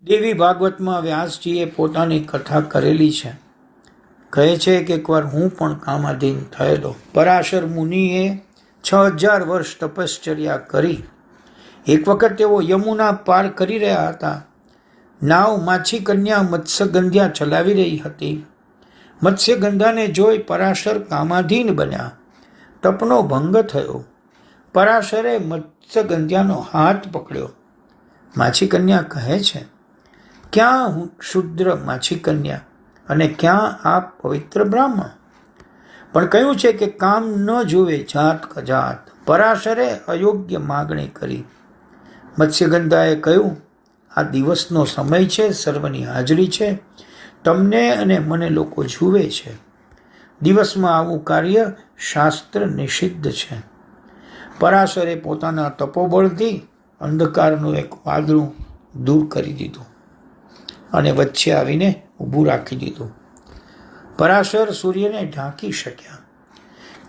દેવી ભાગવતમાં વ્યાસજીએ પોતાની કથા કરેલી છે. કહે છે કે એકવાર હું પણ કામાધીન થયેલો. પરાશર મુનિએ 6000 વર્ષ તપશ્ચર્યા કરી. એક વખત તેઓ યમુના પાર કરી રહ્યા હતા. નાવ માછી કન્યા મત્સ્યગંધ્યા ચલાવી રહી હતી. મત્સ્યગંધાને જોઈ પરાશર કામાધીન બન્યા. તપનો ભંગ થયો. પરાશરે મત્સ્યગંધ્યાનો હાથ પકડ્યો. માછી કન્યા કહે છે, ક્યાં હું શુદ્ર માછી કન્યા અને ક્યાં આ પવિત્ર બ્રાહ્મણ? પણ કહ્યું છે કે કામ ન જોવે જાત કજાત. પરાશરે અયોગ્ય માગણી કરી. મત્સ્યગંધાએ કહ્યું, આ દિવસનો સમય છે, સર્વની હાજરી છે, તમને અને મને લોકો જુએ છે. દિવસમાં આવું કાર્ય શાસ્ત્ર નિષિદ્ધ છે. પરાશરે પોતાના તપોબળથી અંધકારનું એક વાદળું દૂર કરી દીધું અને વચ્ચે આવીને ઊભું રાખી દીધું. પરાશર સૂર્યને ઢાંકી શક્યા.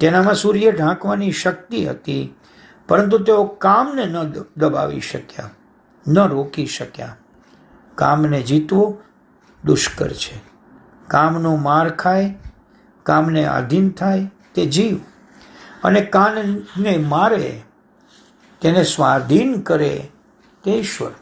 તેનામાં સૂર્ય ઢાંકવાની શક્તિ હતી, પરંતુ તેઓ કામને ન દબાવી શક્યા, ન રોકી શક્યા. કામને જીતવું દુષ્કર છે. કામનો માર ખાય, કામને આધીન થાય તે જીવ, અને કાનને મારે, તેને સ્વાધીન કરે તે ઈશ્વર.